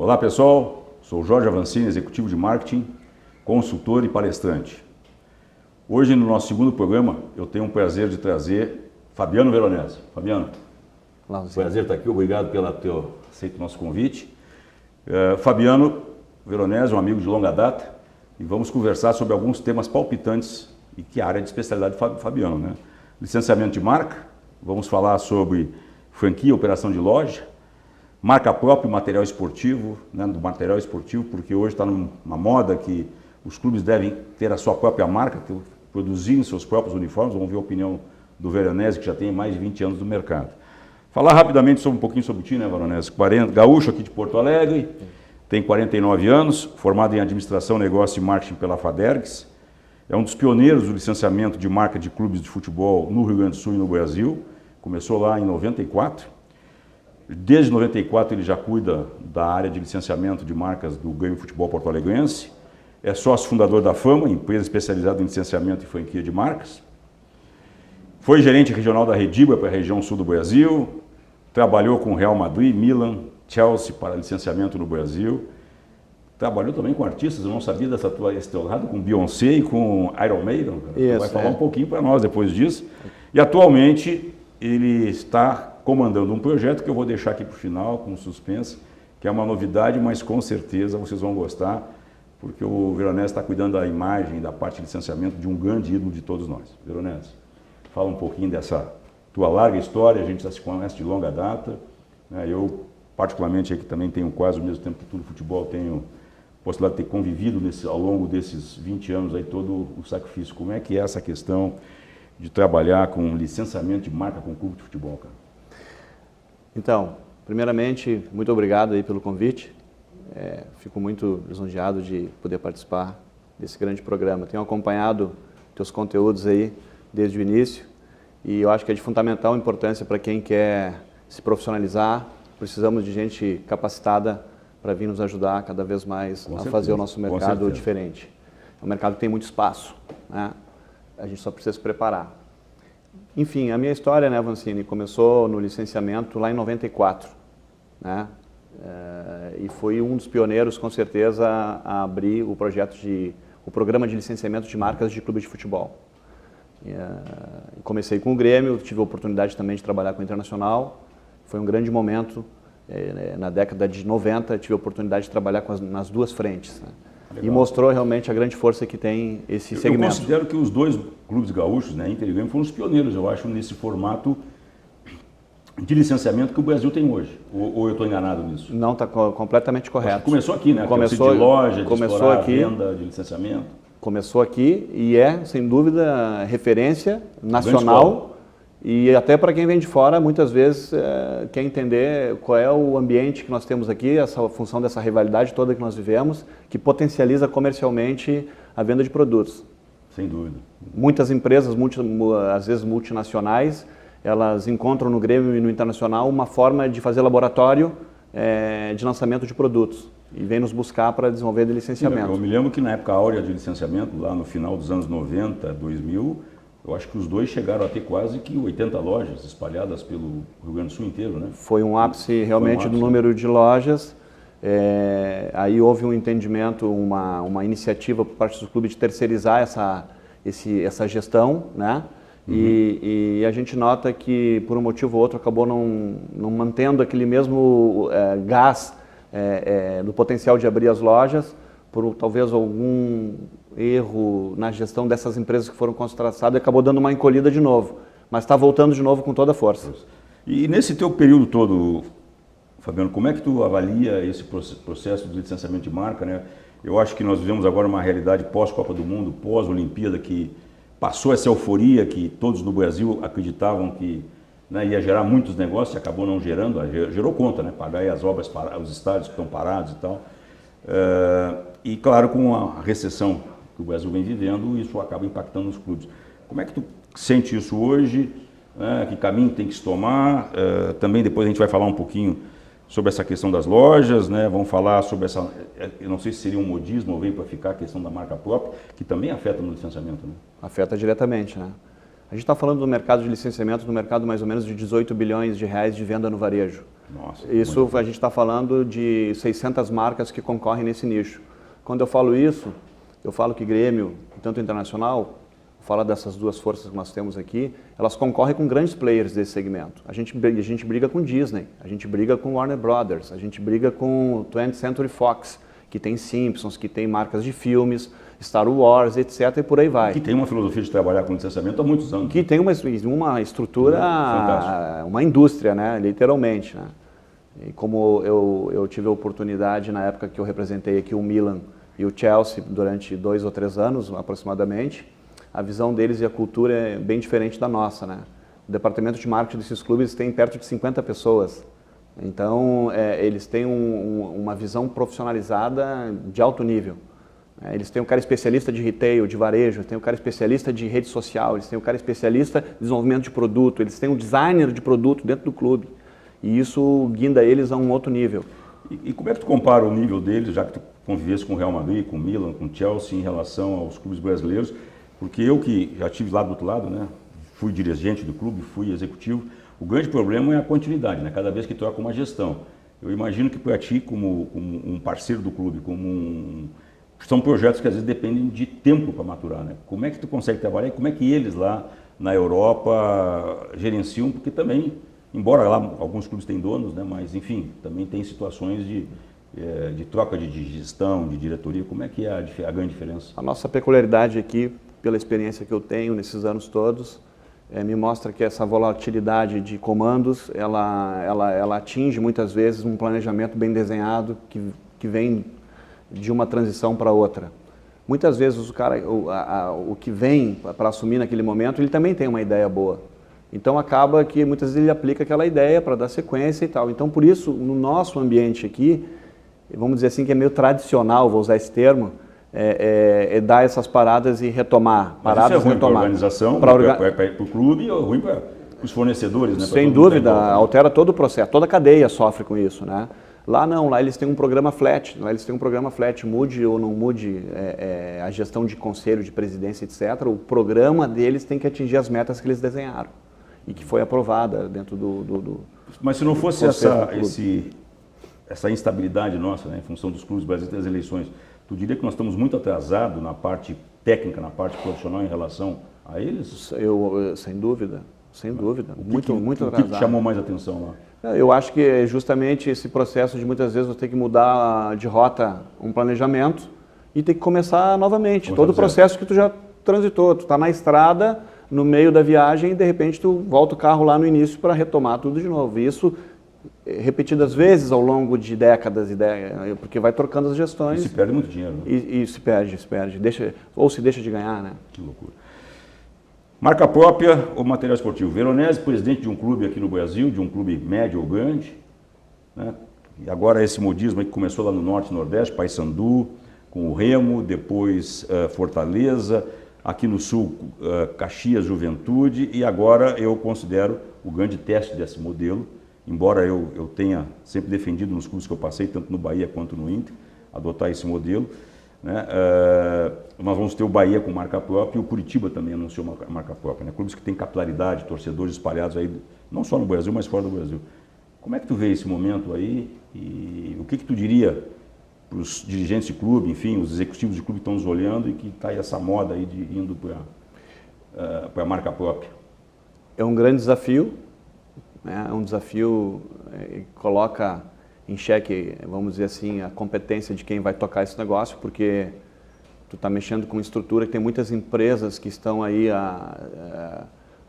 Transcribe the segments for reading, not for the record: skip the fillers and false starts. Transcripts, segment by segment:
Olá pessoal, sou Jorge Avancini, executivo de marketing, consultor e palestrante. Hoje no nosso segundo programa eu tenho o prazer de trazer Fabiano Veronese. Fabiano, prazer estar aqui, obrigado pelo teu aceito o nosso convite. Fabiano Veronese, um amigo de longa data, e vamos conversar sobre alguns temas palpitantes e que é a área de especialidade do Fabiano, né? Licenciamento de marca, vamos falar sobre franquia, operação de loja, marca própria e material esportivo, né, do material esportivo, porque hoje está numa moda que os clubes devem ter a sua própria marca, produzirem seus próprios uniformes. Vamos ver a opinião do Veronese, que já tem mais de 20 anos no mercado. Falar rapidamente um pouquinho sobre ti, né, Veronese? Gaúcho aqui de Porto Alegre, tem 49 anos, formado em administração, negócio e marketing pela Fadergs. É um dos pioneiros do licenciamento de marca de clubes de futebol no Rio Grande do Sul e no Brasil. Começou lá em 94. Desde 94 ele já cuida da área de licenciamento de marcas do Grêmio Futebol Porto Alegrense. É sócio fundador da Fama, empresa especializada em licenciamento e franquia de marcas. Foi gerente regional da Redibra para a região sul do Brasil. Trabalhou com Real Madrid, Milan, Chelsea para licenciamento no Brasil. Trabalhou também com artistas, eu não sabia esse teu lado, com Beyoncé e com Iron Maiden. Isso, vai falar um pouquinho para nós depois disso. E atualmente ele está comandando um projeto que eu vou deixar aqui para o final, com suspense, que é uma novidade, mas com certeza vocês vão gostar, porque o Veronese está cuidando da imagem, da parte de licenciamento de um grande ídolo de todos nós. Veronese, fala um pouquinho dessa tua larga história, a gente já se conhece de longa data, né? Eu, particularmente, aqui também tenho quase o mesmo tempo que tu no futebol, tenho a possibilidade de ter convivido ao longo desses 20 anos aí todo o sacrifício. Como é que é essa questão de trabalhar com licenciamento de marca com clube de futebol, cara? Então, primeiramente, muito obrigado aí pelo convite. Fico muito lisonjeado de poder participar desse grande programa. Tenho acompanhado teus conteúdos aí desde o início e eu acho que é de fundamental importância para quem quer se profissionalizar. Precisamos de gente capacitada para vir nos ajudar cada vez mais a fazer o nosso mercado diferente. É um mercado que tem muito espaço, né? A gente só precisa se preparar. Enfim, a minha história, né, Avancini, começou no licenciamento lá em 94, né? E foi um dos pioneiros, com certeza, a abrir o programa de licenciamento de marcas de clube de futebol. Comecei com o Grêmio, tive a oportunidade também de trabalhar com o Internacional. Foi um grande momento. Na década de 90, tive a oportunidade de trabalhar nas duas frentes, né? E mostrou realmente a grande força que tem esse segmento. Eu considero que os dois clubes gaúchos, né, Inter e Grêmio, foram os pioneiros, eu acho, nesse formato de licenciamento que o Brasil tem hoje. Ou eu estou enganado nisso? Não, está completamente correto. Começou aqui, né? Começou de loja, de começou aqui, a venda, de licenciamento. Começou aqui e sem dúvida, referência nacional. E até para quem vem de fora, muitas vezes quer entender qual é o ambiente que nós temos aqui, essa função dessa rivalidade toda que nós vivemos, que potencializa comercialmente a venda de produtos. Sem dúvida. Muitas empresas, às vezes multinacionais, elas encontram no Grêmio e no Internacional uma forma de fazer laboratório de lançamento de produtos e vem nos buscar para desenvolver de licenciamento. Eu me lembro que na época áurea de licenciamento, lá no final dos anos 90, 2000, eu acho que os dois chegaram a ter quase que 80 lojas espalhadas pelo Rio Grande do Sul inteiro, né? Foi um ápice realmente do número de lojas. Aí houve um entendimento, uma iniciativa por parte do clube de terceirizar essa gestão, né? Uhum. E a gente nota que, por um motivo ou outro, acabou não mantendo aquele mesmo gás do potencial de abrir as lojas, por talvez algum erro na gestão dessas empresas que foram contratadas, acabou dando uma encolhida de novo, mas está voltando de novo com toda a força. E nesse teu período todo, Fabiano, como é que tu avalia esse processo de licenciamento de marca, né? Eu acho que nós vivemos agora uma realidade pós-Copa do Mundo, pós-Olimpíada, que passou essa euforia que todos no Brasil acreditavam que, né, ia gerar muitos negócios e acabou não gerando, gerou conta, né? Pagar aí as obras, os estádios que estão parados e tal. E claro, com a recessão que o Brasil vem vivendo, isso acaba impactando nos clubes. Como é que tu sente isso hoje? Que caminho tem que se tomar? Também depois a gente vai falar um pouquinho sobre essa questão das lojas, né? Vamos falar sobre essa, eu não sei se seria um modismo ou vem para ficar a questão da marca própria, que também afeta no licenciamento, né? Afeta diretamente, né? A gente está falando do mercado de licenciamento, do mercado mais ou menos de 18 bilhões de reais de venda no varejo. Nossa, Isso a gente está falando de 600 marcas que concorrem nesse nicho. Quando eu falo isso, eu falo que Grêmio, tanto internacional, fala dessas duas forças que nós temos aqui, elas concorrem com grandes players desse segmento. A gente briga com Disney, a gente briga com Warner Brothers, a gente briga com 20th Century Fox, que tem Simpsons, que tem marcas de filmes, Star Wars, etc. e por aí vai. Que tem uma filosofia de trabalhar com licenciamento há muitos anos. Que tem uma estrutura, uma indústria, né? Literalmente. Né? E como eu tive a oportunidade, na época que eu representei aqui o Milan e o Chelsea, durante 2 ou 3 anos aproximadamente, a visão deles e a cultura é bem diferente da nossa. Né? O departamento de marketing desses clubes tem perto de 50 pessoas. Então, eles têm uma visão profissionalizada de alto nível. Eles têm um cara especialista de retail, de varejo, tem um cara especialista de rede social, eles têm um cara especialista de desenvolvimento de produto, eles têm um designer de produto dentro do clube. E isso guinda eles a um outro nível. E como é que tu compara o nível deles, já que tu convivesse com o Real Madrid, com o Milan, com o Chelsea, em relação aos clubes brasileiros? Porque eu que já estive lá do outro lado, né? Fui dirigente do clube, fui executivo, o grande problema é a continuidade, né? Cada vez que troca uma gestão. Eu imagino que para ti, como um parceiro do clube, são projetos que às vezes dependem de tempo para maturar, né? Como é que tu consegue trabalhar e como é que eles lá na Europa gerenciam? Porque também, embora lá alguns clubes têm donos, né? Mas enfim, também tem situações de troca de gestão, de diretoria. Como é que é a grande diferença? A nossa peculiaridade aqui, pela experiência que eu tenho nesses anos todos, me mostra que essa volatilidade de comandos, ela atinge muitas vezes um planejamento bem desenhado que vem de uma transição para outra. Muitas vezes o que vem para assumir naquele momento, ele também tem uma ideia boa. Então acaba que muitas vezes ele aplica aquela ideia para dar sequência e tal. Então por isso, no nosso ambiente aqui, vamos dizer assim que é meio tradicional, vou usar esse termo, dar essas paradas e retomar. Mas isso é ruim para a organização, para o clube, ou ruim para os fornecedores, né? Sem dúvida, altera todo o processo, toda a cadeia sofre com isso, né? Lá não, lá eles têm um programa flat, mude ou não mude a gestão de conselho, de presidência, etc. O programa deles tem que atingir as metas que eles desenharam e que foi aprovada dentro do Mas se não fosse essa instabilidade nossa, né, em função dos clubes brasileiros das eleições, tu diria que nós estamos muito atrasados na parte técnica, na parte profissional em relação a eles? Sem dúvida, muito atrasado. O que te chamou mais atenção lá? Eu acho que é justamente esse processo de muitas vezes você ter que mudar de rota um planejamento e ter que começar novamente. Todo o processo que tu já transitou, tu está na estrada, no meio da viagem e de repente tu volta o carro lá no início para retomar tudo de novo. E isso repetidas vezes ao longo de décadas, porque vai trocando as gestões. E se perde muito dinheiro. Né? E se perde. Ou se deixa de ganhar, né? Que loucura. Marca própria ou material esportivo? Veronese, presidente de um clube aqui no Brasil, de um clube médio ou grande, né? E agora esse modismo aí que começou lá no Norte e Nordeste, Paysandu, com o Remo, depois Fortaleza, aqui no Sul, Caxias, Juventude, e agora eu considero o grande teste desse modelo, embora eu tenha sempre defendido nos clubes que eu passei, tanto no Bahia quanto no Inter, adotar esse modelo. Né? Nós vamos ter o Bahia com marca própria e o Curitiba também anunciou uma marca própria. Né? Clubes que têm capilaridade, torcedores espalhados aí, não só no Brasil, mas fora do Brasil. Como é que tu vê esse momento aí e o que tu diria para os dirigentes de clube, enfim, os executivos de clube que estão nos olhando e que está aí essa moda aí de indo para a marca própria? É um grande desafio, né? É um desafio que coloca em xeque, vamos dizer assim, a competência de quem vai tocar esse negócio, porque tu está mexendo com uma estrutura que tem muitas empresas que estão aí há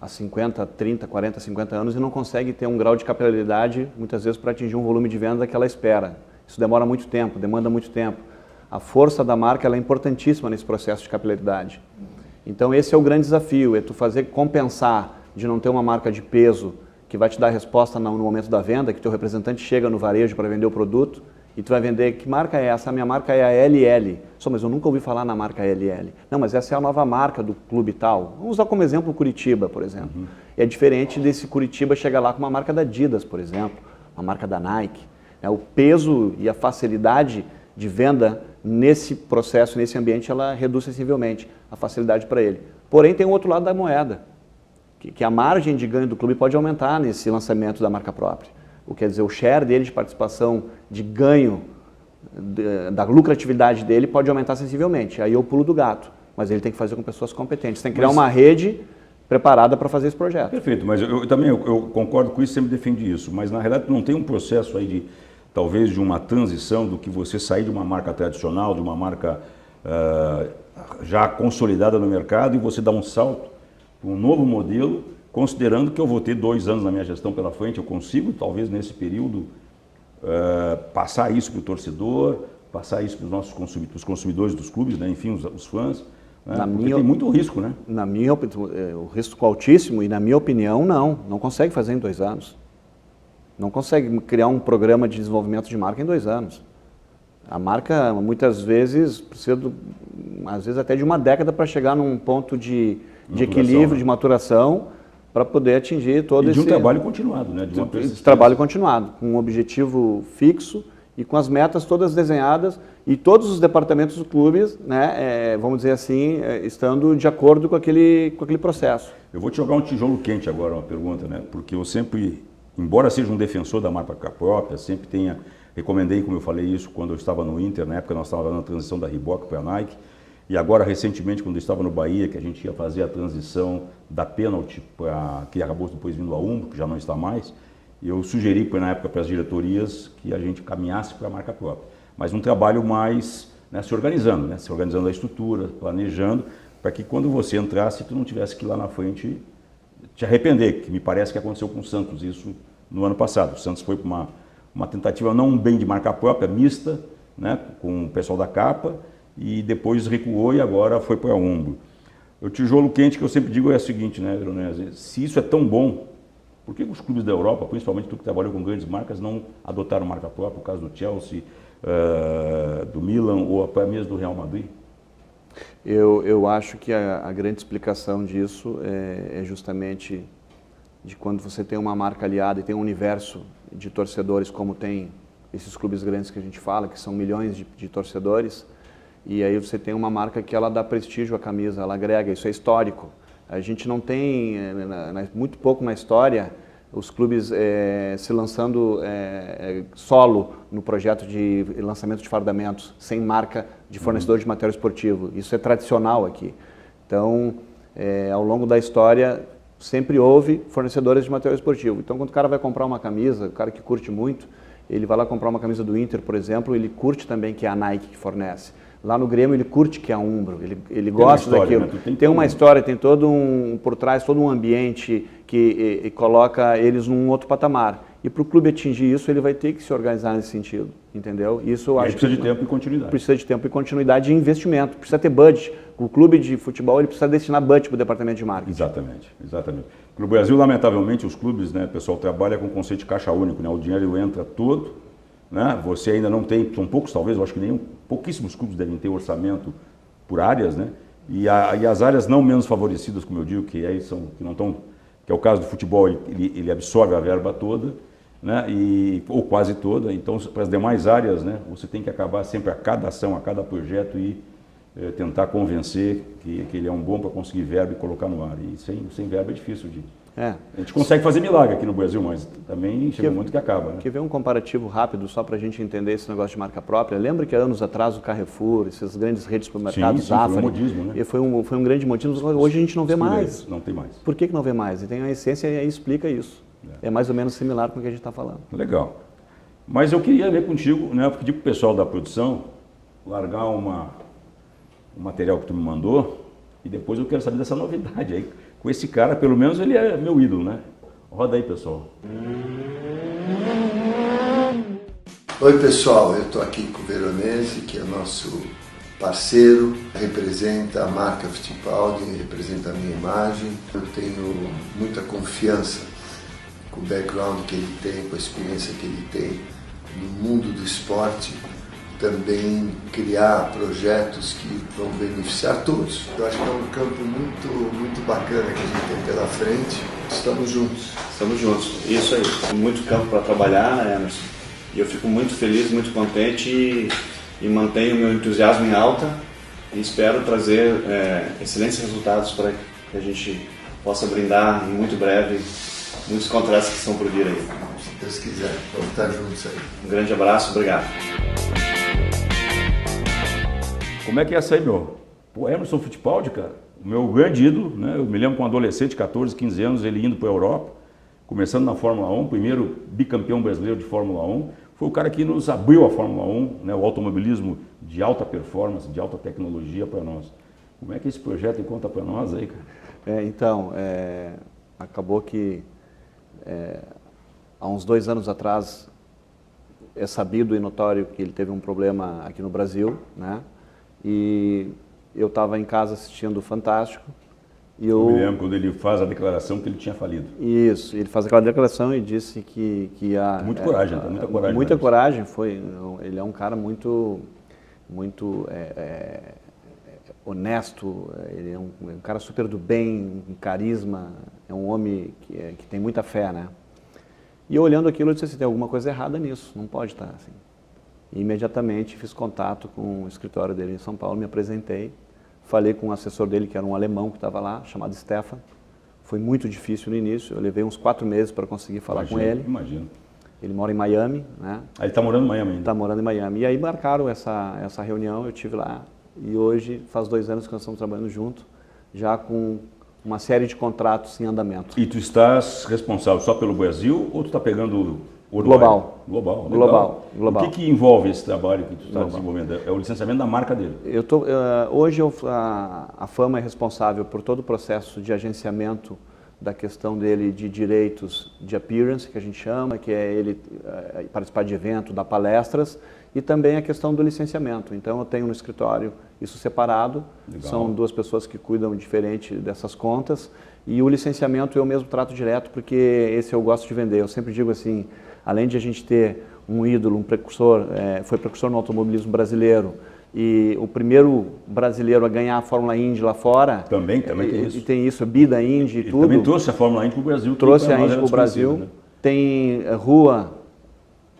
50, 30, 40, 50 anos e não consegue ter um grau de capilaridade, muitas vezes, para atingir um volume de venda que ela espera. Isso demora muito tempo, demanda muito tempo. A força da marca ela é importantíssima nesse processo de capilaridade. Então esse é o grande desafio, é tu fazer compensar de não ter uma marca de peso que vai te dar a resposta no momento da venda, que teu representante chega no varejo para vender o produto e tu vai vender, que marca é essa? A minha marca é a LL. Mas eu nunca ouvi falar na marca LL. Não, mas essa é a nova marca do clube tal. Vamos usar como exemplo o Curitiba, por exemplo. Uhum. É diferente desse Curitiba chegar lá com uma marca da Adidas, por exemplo, uma marca da Nike. O peso e a facilidade de venda nesse processo, nesse ambiente, ela reduz sensivelmente a facilidade para ele. Porém, tem o outro lado da moeda, que a margem de ganho do clube pode aumentar nesse lançamento da marca própria. quer dizer, o share dele de participação, de ganho, da lucratividade dele pode aumentar sensivelmente. Aí eu pulo do gato, mas ele tem que fazer com pessoas competentes. Tem que criar uma rede preparada para fazer esse projeto. Perfeito, mas eu também eu concordo com isso, sempre defendi isso, mas na realidade não tem um processo aí de, talvez, de uma transição do que você sair de uma marca tradicional, de uma marca já consolidada no mercado e você dar um salto para um novo modelo, considerando que eu vou ter 2 anos na minha gestão pela frente, eu consigo, talvez nesse período, passar isso para o torcedor, passar isso para os nossos consumidores dos clubes, né? Enfim, os fãs. Porque tem muito risco, né? Na minha opinião, o risco altíssimo e na minha opinião não consegue fazer em 2 anos. Não consegue criar um programa de desenvolvimento de marca em 2 anos. A marca muitas vezes precisa, às vezes até de uma década para chegar num ponto de equilíbrio, né? De maturação, para poder atingir todo esse... E de um trabalho continuado, né? De uma trabalho continuado, com um objetivo fixo e com as metas todas desenhadas e todos os departamentos do clube, né, vamos dizer assim, estando de acordo com aquele processo. Eu vou te jogar um tijolo quente agora, uma pergunta, né? Porque eu sempre, embora seja um defensor da marca própria, sempre recomendei, como eu falei isso, quando eu estava no Inter, na época nós estávamos na transição da Reebok para a Nike, e agora recentemente, quando eu estava no Bahia, que a gente ia fazer a transição da Penalty, que acabou depois vindo a Umbro, que já não está mais, eu sugeri na época para as diretorias que a gente caminhasse para a marca própria. Mas um trabalho mais, né, se organizando a estrutura, planejando, para que quando você entrasse, tu não tivesse que ir lá na frente te arrepender, que me parece que aconteceu com o Santos, isso no ano passado. O Santos foi para uma tentativa não bem de marca própria, mista, né, com o pessoal da capa, e depois recuou e agora foi para a Umbro. O tijolo quente que eu sempre digo é o seguinte, né, Veronese, se isso é tão bom, por que os clubes da Europa, principalmente tu que trabalhou com grandes marcas, não adotaram marca própria, o caso do Chelsea, do Milan ou até mesmo do Real Madrid? Eu acho que a grande explicação disso é justamente de quando você tem uma marca aliada e tem um universo de torcedores como tem esses clubes grandes que a gente fala, que são milhões de torcedores, e aí você tem uma marca que ela dá prestígio à camisa, ela agrega, isso é histórico. A gente não tem, muito pouco na história, os clubes se lançando solo no projeto de lançamento de fardamentos, sem marca de fornecedor de material esportivo. Isso é tradicional aqui. Então, ao longo da história, sempre houve fornecedores de material esportivo. Então, quando o cara vai comprar uma camisa, o cara que curte muito, ele vai lá comprar uma camisa do Inter, por exemplo, ele curte também que é a Nike que fornece. Lá no Grêmio ele curte que é a Umbro, ele gosta daquilo. Né? Tem uma história, tem todo por trás todo um ambiente que coloca eles num outro patamar. E para o clube atingir isso, ele vai ter que se organizar nesse sentido, entendeu? Isso eu acho precisa de tempo e continuidade. Precisa de tempo e continuidade e investimento, precisa ter budget. O clube de futebol ele precisa destinar budget para o departamento de marketing. Exatamente. No Brasil, lamentavelmente, os clubes, né, o pessoal trabalha com o conceito de caixa único, né? O dinheiro entra todo. Né? Você ainda não tem, são poucos talvez, eu acho que pouquíssimos clubes devem ter orçamento por áreas, né? E as áreas não menos favorecidas, como eu digo, que é o caso do futebol, ele absorve a verba toda, né? Ou quase toda. Então, para as demais áreas, né, você tem que acabar sempre a cada ação, a cada projeto e tentar convencer que ele é um bom para conseguir verba e colocar no ar. E sem verba é difícil de... A gente consegue fazer milagre aqui no Brasil, mas também chega muito que acaba. Né? Quer ver um comparativo rápido, só para a gente entender esse negócio de marca própria? Lembra que anos atrás o Carrefour, essas grandes redes de supermercados, Zafari, foi um modismo, né? Foi um grande modismo, hoje a gente não vê mais. Não tem mais. Por que não vê mais? E tem a essência e aí explica isso. É mais ou menos similar com o que a gente está falando. Legal. Mas eu queria ver contigo, né, pedir para o pessoal da produção largar um material que tu me mandou e depois eu quero saber dessa novidade aí. Com esse cara, pelo menos ele é meu ídolo, né? Roda aí, pessoal. Oi, pessoal. Eu estou aqui com o Veronese, que é nosso parceiro, representa a marca Fittipaldi, representa a minha imagem. Eu tenho muita confiança com o background que ele tem, com a experiência que ele tem no mundo do esporte, também criar projetos que vão beneficiar todos. Eu acho que é um campo muito bacana que a gente tem pela frente. Estamos juntos. Estamos juntos, isso aí. Muito campo para trabalhar, né, Emerson? E eu fico muito feliz, muito contente e mantenho o meu entusiasmo em alta e espero trazer excelentes resultados para que a gente possa brindar em muito breve muitos contratos que estão por vir aí. Se Deus quiser, vamos estar juntos aí. Um grande abraço, obrigado. Como é que é essa aí, meu? Pô, Emerson Fittipaldi, cara, o meu grande ídolo, né? Eu me lembro com um adolescente, 14, 15 anos, ele indo para a Europa, começando na Fórmula 1, primeiro bicampeão brasileiro de Fórmula 1, foi o cara que nos abriu a Fórmula 1, né? O automobilismo de alta performance, de alta tecnologia para nós. Como é que esse projeto conta para nós aí, cara? Então, acabou que há uns 2 anos atrás é sabido e notório que ele teve um problema aqui no Brasil, né? E eu estava em casa assistindo o Fantástico. E eu me lembro quando ele faz a declaração que ele tinha falido. Isso, ele faz aquela declaração e disse que ia... Muita coragem, tá? Muita coragem. Muita coragem, ele é um cara muito honesto, ele é um cara super do bem, um carisma, é um homem que tem muita fé, né? E eu olhando aquilo, eu disse assim, tem alguma coisa errada nisso, não pode estar assim. E imediatamente fiz contato com o escritório dele em São Paulo, me apresentei, falei com o assessor dele, que era um alemão que estava lá, chamado Stefan. Foi muito difícil no início, eu levei uns 4 meses para conseguir falar com ele. Imagino. Ele mora em Miami, né? Ele está morando em Miami ainda? Está morando em Miami. E aí marcaram essa reunião, eu estive lá. E hoje faz 2 anos que nós estamos trabalhando junto, já com uma série de contratos em andamento. E tu estás responsável só pelo Brasil ou tu está pegando o global? Global. O que envolve esse trabalho que tu está desenvolvendo? É o licenciamento da marca dele? Hoje a Fama é responsável por todo o processo de agenciamento da questão dele de direitos de appearance, que a gente chama, que é ele participar de evento, dar palestras, e também a questão do licenciamento. Então eu tenho no escritório isso separado, legal. São 2 pessoas que cuidam diferente dessas contas, e o licenciamento eu mesmo trato direto, porque esse eu gosto de vender. Eu sempre digo assim, além de a gente ter um ídolo, um precursor, foi precursor no automobilismo brasileiro, e o primeiro brasileiro a ganhar a Fórmula Indy lá fora. Também tem isso. E tem isso, Bida Indy e tudo. Também trouxe a Fórmula Indy para o Brasil. Trouxe a Indy para o Brasil. Né? Tem rua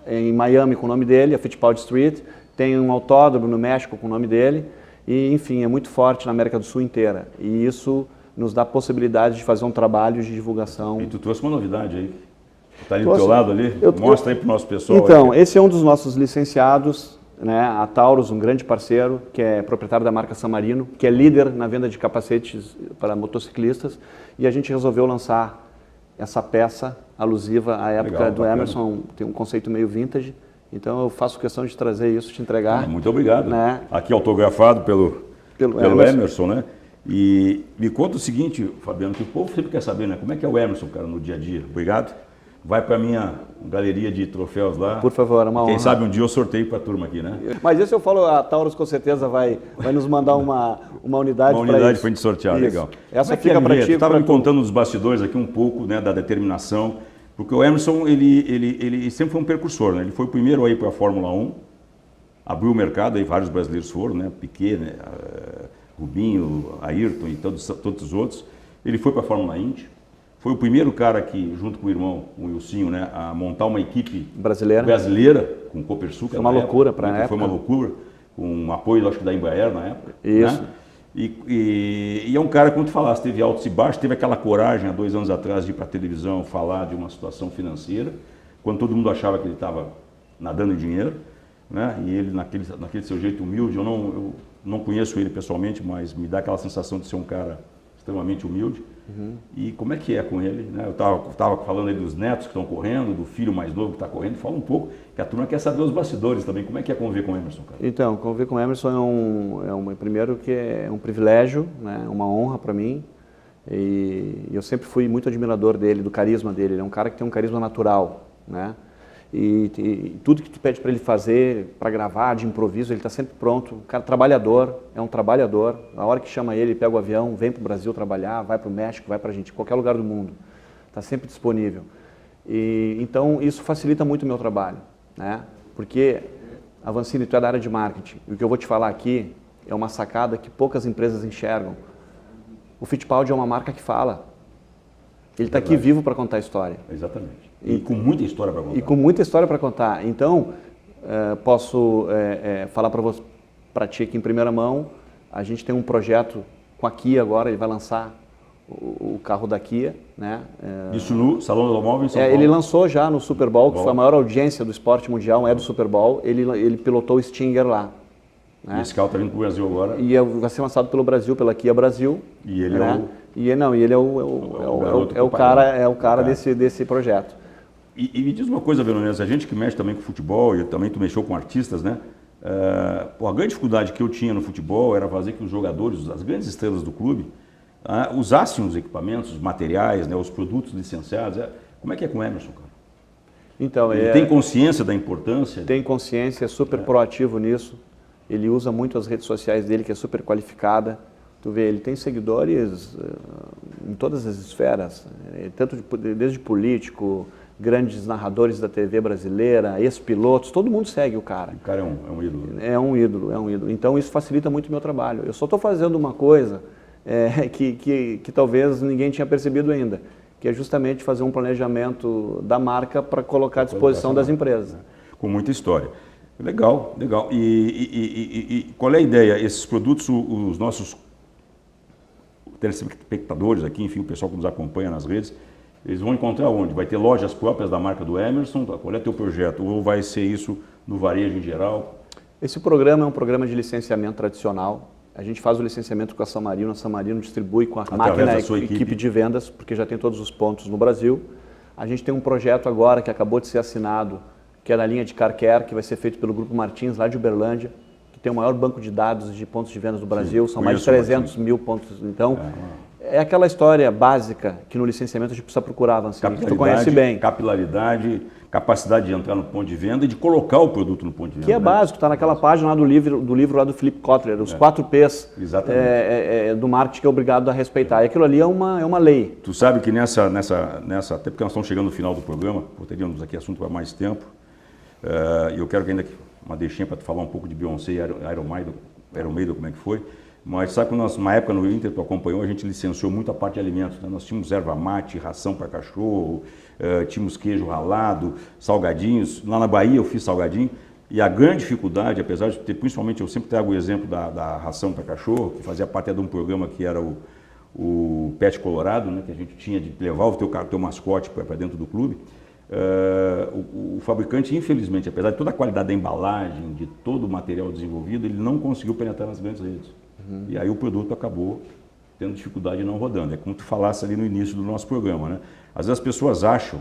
em Miami com o nome dele, a Fittipaldi Street. Tem um autódromo no México com o nome dele. E, enfim, é muito forte na América do Sul inteira. E isso nos dá a possibilidade de fazer um trabalho de divulgação. E tu trouxe uma novidade aí. Está ali do teu lado ali? Mostra aí para o nosso pessoal. Então, esse é um dos nossos licenciados, né? A Taurus, um grande parceiro, que é proprietário da marca San Marino, que é líder na venda de capacetes para motociclistas, e a gente resolveu lançar essa peça alusiva à época legal, do bacana. Emerson, tem um conceito meio vintage, então eu faço questão de trazer isso, te entregar. Muito obrigado. Né? Aqui autografado pelo Emerson, né? E me conta o seguinte, Fabiano, que o povo sempre quer saber, né? Como é que é o Emerson, cara, no dia a dia? Obrigado. Vai para a minha galeria de troféus lá. Por favor, é uma honra. Quem sabe um dia eu sorteio para a turma aqui, né? Mas esse eu falo, a Taurus com certeza vai nos mandar uma unidade para isso. Uma unidade para a gente sortear, isso. Legal. Essa fica para ti. Tu estava me contando nos bastidores aqui um pouco, né, da determinação, porque o Emerson, ele sempre foi um precursor, né? Ele foi o primeiro aí para a Fórmula 1, abriu o mercado, aí vários brasileiros foram, né? Piquet, né? Rubinho, Ayrton e todos os outros. Ele foi para a Fórmula Indy. Foi o primeiro cara que, junto com o irmão, o Wilsinho, né, a montar uma equipe brasileira com o Copersucar. Foi uma loucura para a época. Foi uma loucura, com um apoio, acho que da Embraer na época. Isso. Né? E é um cara, como tu falaste, teve altos e baixos, teve aquela coragem há 2 anos atrás de ir para a televisão falar de uma situação financeira, quando todo mundo achava que ele estava nadando em dinheiro, né? E ele, naquele seu jeito humilde, eu não conheço ele pessoalmente, mas me dá aquela sensação de ser um cara extremamente humilde. Uhum. E como é que é com ele? Né? Eu estava falando aí dos netos que estão correndo, do filho mais novo que está correndo. Fala um pouco, que a turma quer saber os bastidores também. Como é que é conviver com o Emerson, cara? Então, conviver com o Emerson primeiro que é um privilégio, né? Uma honra para mim. E eu sempre fui muito admirador dele, do carisma dele. Ele é um cara que tem um carisma natural, né? E tudo que tu pede para ele fazer, para gravar, de improviso, ele está sempre pronto. Um cara trabalhador, é um trabalhador. A hora que chama ele pega o avião, vem para o Brasil trabalhar, vai para o México, vai para a Argentina, qualquer lugar do mundo. Está sempre disponível. E então isso facilita muito o meu trabalho, né? Porque, Avancini, tu é da área de marketing. E o que eu vou te falar aqui é uma sacada que poucas empresas enxergam. O Fittipaldi é uma marca que fala. Ele está aqui vivo para contar a história. Exatamente. E com muita história para contar. E com muita história para contar. Então, posso falar para ti aqui em primeira mão, a gente tem um projeto com a Kia agora, ele vai lançar o carro da Kia, né? Isso no Salão do Automóvel em São Paulo? Ele lançou já no Super Bowl, que foi a maior audiência do esporte mundial, é do Super Bowl, ele pilotou o Stinger lá. Né? E esse carro está vindo para o Brasil agora? E vai ser lançado pelo Brasil, pela Kia Brasil. E ele né? é o cara desse projeto. E me diz uma coisa, Veronese, a gente que mexe também com futebol, e também tu mexeu com artistas, né? A grande dificuldade que eu tinha no futebol era fazer que os jogadores, as grandes estrelas do clube, usassem os equipamentos, os materiais, né, os produtos licenciados. Como é que é com o Emerson, cara? Então, ele tem consciência da importância? Tem consciência, é super proativo nisso. Ele usa muito as redes sociais dele, que é super qualificada. Tu vê, ele tem seguidores em todas as esferas, tanto desde político, grandes narradores da TV brasileira, ex-pilotos, todo mundo segue o cara. O cara é um ídolo. É um ídolo. Então isso facilita muito o meu trabalho. Eu só estou fazendo uma coisa que talvez ninguém tinha percebido ainda, que é justamente fazer um planejamento da marca para colocar à disposição das empresas. Com muita história. Legal, legal. E qual é a ideia? Esses produtos, os nossos telespectadores aqui, enfim, o pessoal que nos acompanha nas redes, eles vão encontrar onde? Vai ter lojas próprias da marca do Emerson? Qual é o teu projeto? Ou vai ser isso no varejo em geral? Esse programa é um programa de licenciamento tradicional. A gente faz o licenciamento com a San Marino distribui com a máquina e equipe de vendas, porque já tem todos os pontos no Brasil. A gente tem um projeto agora que acabou de ser assinado, que é na linha de Car Care, que vai ser feito pelo Grupo Martins, lá de Uberlândia, que tem o maior banco de dados de pontos de vendas do Brasil, são mais de 300 mil pontos. Então, é aquela história básica que no licenciamento a gente precisa procurar, Vancini, que tu conhece bem. Capilaridade, capacidade de entrar no ponto de venda e de colocar o produto no ponto de venda. Que é básico, está naquela página lá do livro lá do Philip Kotler, os 4 P's do marketing que é obrigado a respeitar. E aquilo ali é uma lei. Tu sabe que nessa até porque nós estamos chegando no final do programa, teríamos aqui assunto para mais tempo, e eu quero que ainda uma deixinha para tu falar um pouco de Beyoncé e Iron Maiden, como é que foi. Mas sabe que nós, uma época no Inter, tu acompanhou, a gente licenciou muito a parte de alimentos. Né? Nós tínhamos erva mate, ração para cachorro, tínhamos queijo ralado, salgadinhos. Lá na Bahia eu fiz salgadinho. E a grande dificuldade, apesar de ter, principalmente, eu sempre trago o exemplo da ração para cachorro, que fazia parte de um programa que era o Pet Colorado, né? Que a gente tinha de levar o teu mascote para dentro do clube. O fabricante, infelizmente, apesar de toda a qualidade da embalagem, de todo o material desenvolvido, ele não conseguiu penetrar nas grandes redes. E aí o produto acabou tendo dificuldade de não rodando. É como tu falasse ali no início do nosso programa, né? Às vezes as pessoas acham,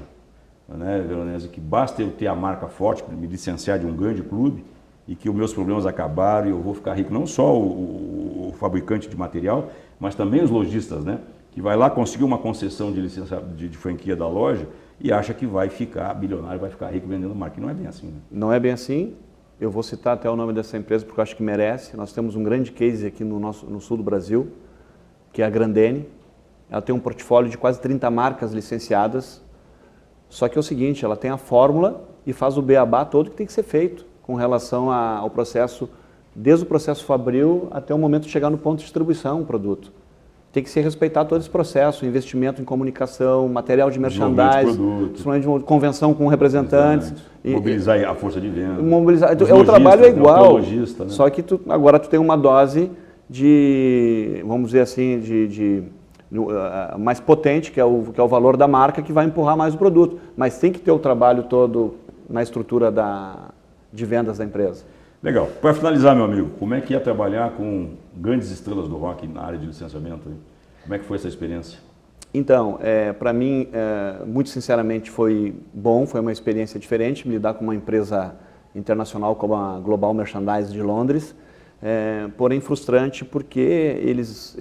né, Veronese, que basta eu ter a marca forte para me licenciar de um grande clube e que os meus problemas acabaram e eu vou ficar rico. Não só o fabricante de material, mas também os lojistas, né? Que vai lá conseguir uma concessão de licença de franquia da loja e acha que vai ficar bilionário, vai ficar rico vendendo marca. E não é bem assim. Né? Não é bem assim. Eu vou citar até o nome dessa empresa porque eu acho que merece. Nós temos um grande case aqui no sul do Brasil, que é a Grandene. Ela tem um portfólio de quase 30 marcas licenciadas. Só que é o seguinte, ela tem a fórmula e faz o beabá todo que tem que ser feito com relação ao processo, desde o processo fabril até o momento de chegar no ponto de distribuição do produto. Tem que ser respeitado todo esse processo, investimento em comunicação, material de merchandising, convenção com representantes. Mobilizar a força de venda. O trabalho é igual, né? Só que agora tu tem uma dose de, vamos dizer assim, mais potente, que é o valor da marca, que vai empurrar mais o produto. Mas tem que ter o trabalho todo na estrutura de vendas da empresa. Legal. Para finalizar, meu amigo, como é que é trabalhar com grandes estrelas do rock na área de licenciamento? Como é que foi essa experiência? Então, para mim, muito sinceramente, foi bom, foi uma experiência diferente, lidar com uma empresa internacional como a Global Merchandise de Londres, porém frustrante porque eles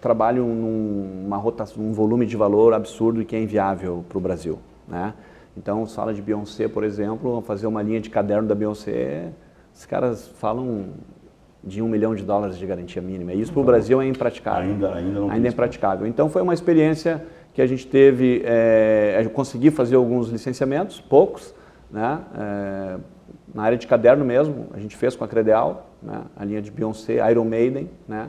trabalham num volume de valor absurdo e que é inviável para o Brasil. Né? Então, sala de Beyoncé, por exemplo, fazer uma linha de caderno da Beyoncé, os caras falam de $1 milhão de garantia mínima. Isso para o Brasil é impraticável. Ainda é impraticável. Então foi uma experiência que a gente teve, eu consegui fazer alguns licenciamentos, poucos, né? Na área de caderno mesmo, a gente fez com a Credeal, né? A linha de Beyoncé, Iron Maiden, né?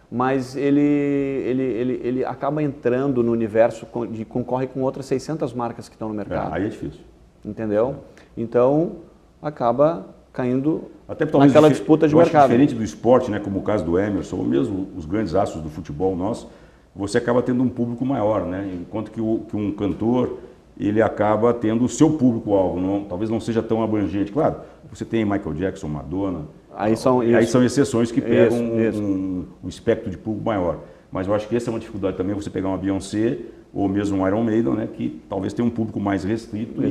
Mas ele acaba entrando no universo de concorre com outras 600 marcas que estão no mercado. Aí é difícil. Entendeu? Então acaba caindo até naquela disputa de mercado. Diferente do esporte, né, como o caso do Emerson, ou mesmo os grandes astros do futebol nosso, você acaba tendo um público maior, né? Enquanto que um cantor, ele acaba tendo o seu público-alvo, talvez não seja tão abrangente. Claro, você tem Michael Jackson, Madonna, aí são exceções que pegam um espectro de público maior. Mas eu acho que essa é uma dificuldade também, você pegar uma Beyoncé ou mesmo um Iron Maiden, né, que talvez tenha um público mais restrito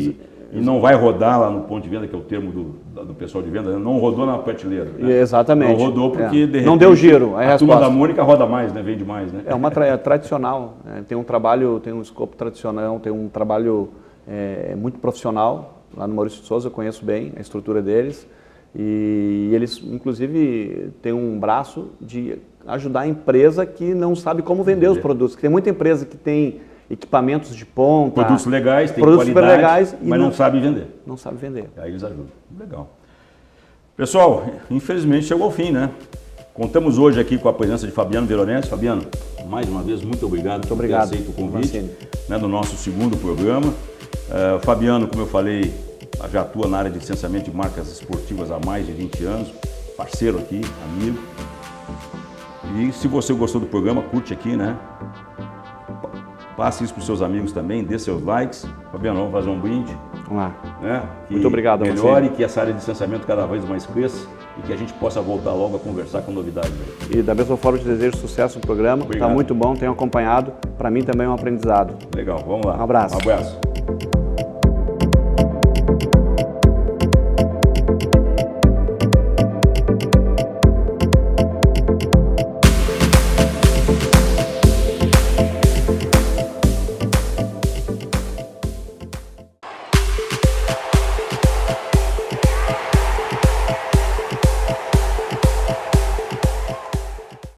e não vai rodar lá no ponto de venda, que é o termo do pessoal de venda, né? Não rodou na prateleira. Né? Exatamente. Não rodou porque, de repente, não deu giro. A turma da Mônica roda mais, né? Vende mais. Né? É uma tradicional, tem um trabalho, tem um escopo tradicional, tem um trabalho muito profissional. Lá no Maurício de Souza eu conheço bem a estrutura deles e eles, inclusive, têm um braço de ajudar a empresa que não sabe como vender os produtos. Tem muita empresa que tem equipamentos de ponta, produtos legais, tem produtos qualidade, legais, mas não sabe vender. Não sabe vender. Aí eles ajudam. Legal. Pessoal, infelizmente chegou ao fim, né? Contamos hoje aqui com a presença de Fabiano Veronese. Fabiano, mais uma vez, muito obrigado por ter aceito o convite, né, no nosso segundo programa. Fabiano, como eu falei, já atua na área de licenciamento de marcas esportivas há mais de 20 anos, parceiro aqui, amigo. E se você gostou do programa, curte aqui, né? Passe isso para os seus amigos também, dê seus likes. Fabiano, vamos fazer um brinde. Vamos lá. Né? Muito obrigado. Melhore, que essa área de licenciamento cada vez mais cresça e que a gente possa voltar logo a conversar com novidades. E da mesma forma, te desejo sucesso no programa. Está muito bom, tenho acompanhado. Para mim também é um aprendizado. Legal, vamos lá. Um abraço. Um abraço.